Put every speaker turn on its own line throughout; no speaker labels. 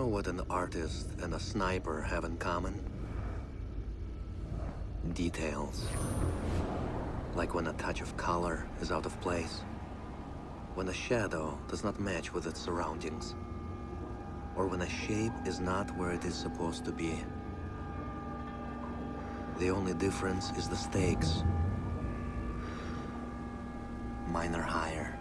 know what an artist and a sniper have in common? Details. Like when a touch of color is out of place. When a shadow does not match with its surroundings. Or when a shape is not where it is supposed to be. The only difference is the stakes. Mine are higher.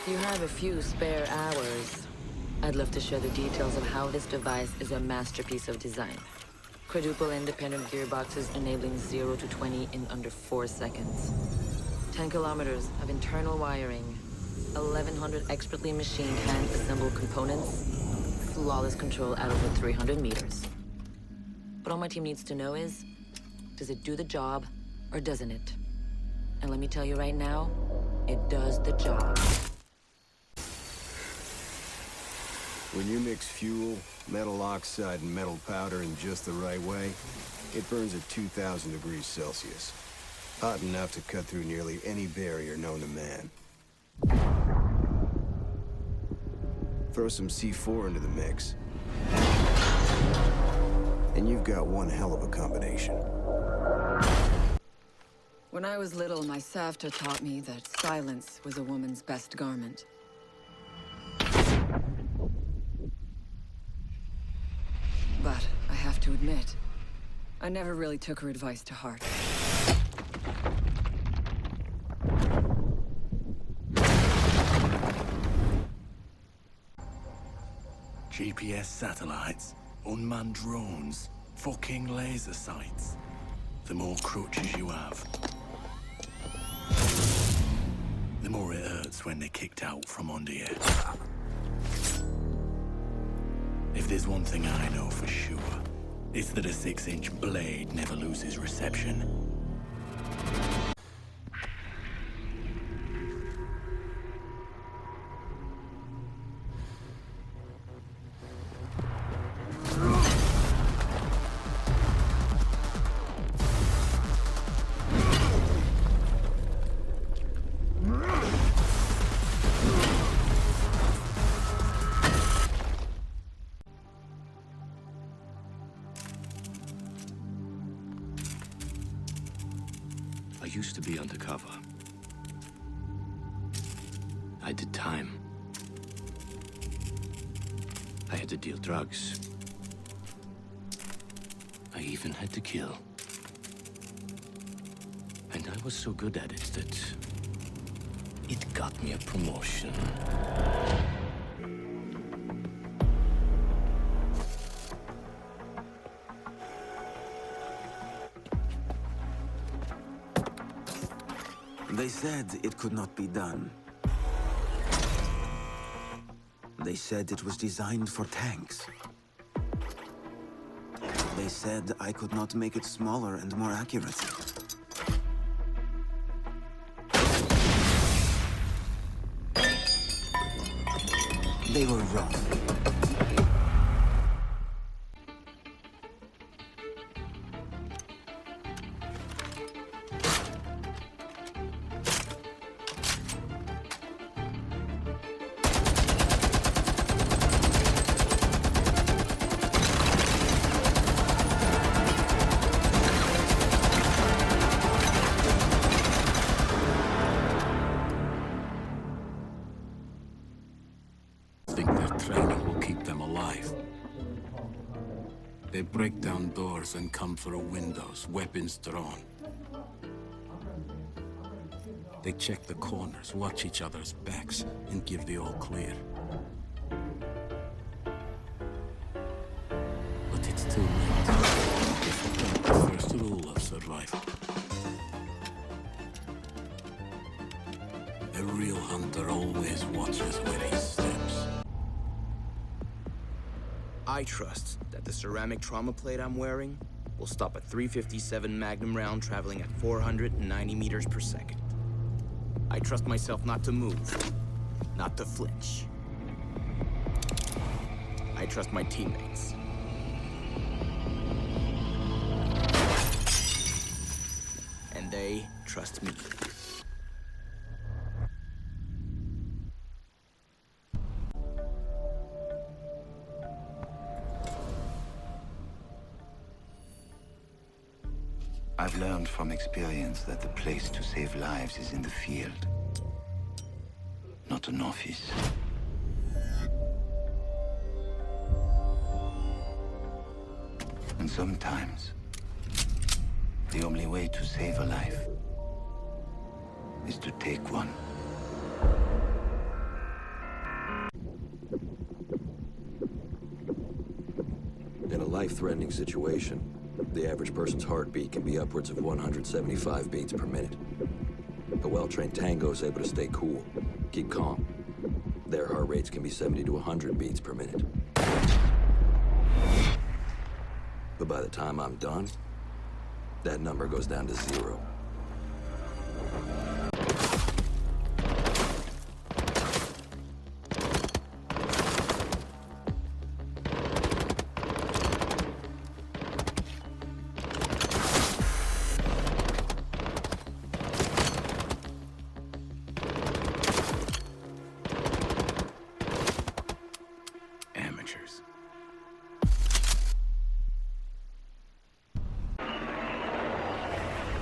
You have a few spare hours. I'd love to share the details of how this device is a masterpiece of design. Quadruple independent gearboxes enabling 0 to 20 in under 4 seconds. 10 kilometers of internal wiring. 1,100 expertly machined hand-assembled components. Flawless control at over 300 meters. What all my team needs to know is, does it do the job or doesn't it? And let me tell you right now, it does the job.
When you mix fuel, metal oxide, and metal powder in just the right way, it burns at 2,000 degrees Celsius. Hot enough to cut through nearly any barrier known to man. Throw some C4 into the mix, and you've got one hell of a combination.
When I was little, my Savta taught me that silence was a woman's best garment. But I have to admit, I never really took her advice to heart.
GPS satellites, unmanned drones, fucking laser sights. The more crutches you have, the more it hurts when they're kicked out from under you. If there's one thing I know for sure, it's that a 6-inch blade never loses reception.
I used to be undercover. I did time. I had to deal drugs. I even had to kill. And I was so good at it that it got me a promotion.
They said it could not be done. They said it was designed for tanks. They said I could not make it smaller and more accurate. They were wrong.
Think their training will keep them alive. They break down doors and come through windows, weapons drawn. They check the corners, watch each other's backs, and give the all clear. But it's too late. They forgot the first rule of survival. The real hunter always watches where he steps.
I trust that the ceramic trauma plate I'm wearing will stop a .357 Magnum round traveling at 490 meters per second. I trust myself not to move, not to flinch. I trust my teammates. And they trust me.
I've learned from experience that the place to save lives is in the field, not an office. And sometimes, the only way to save a life is to take one.
In a life-threatening situation, the average person's heartbeat can be upwards of 175 beats per minute. A well-trained tango is able to stay cool, keep calm. Their heart rates can be 70 to 100 beats per minute. But by the time I'm done, that number goes down to 0.
Amateurs.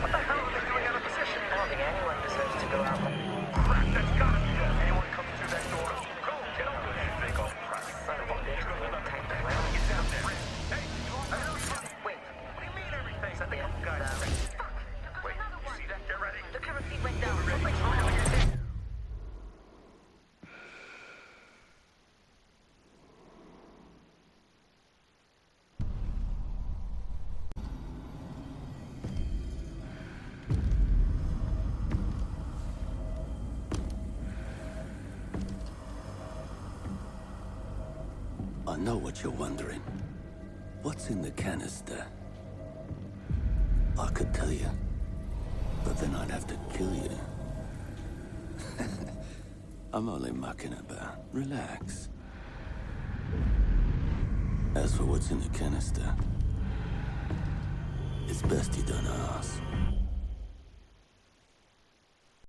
What the hell are they doing out of position? I don't think anyone deserves to go out like... Crap, that's gotta be it. Anyone comes through that door, go, get up with that big old crap. Son of a bitch, we're gonna take the ground. Get down there. Hey, wait, what do you mean everything? Send a couple guys. Fuck! Wait, you see that? They're ready. The camera feed went down. Ready.
I know what you're wondering. What's in the canister? I could tell you, but then I'd have to kill you. I'm only mucking about. Relax. As for what's in the canister, it's best you don't ask.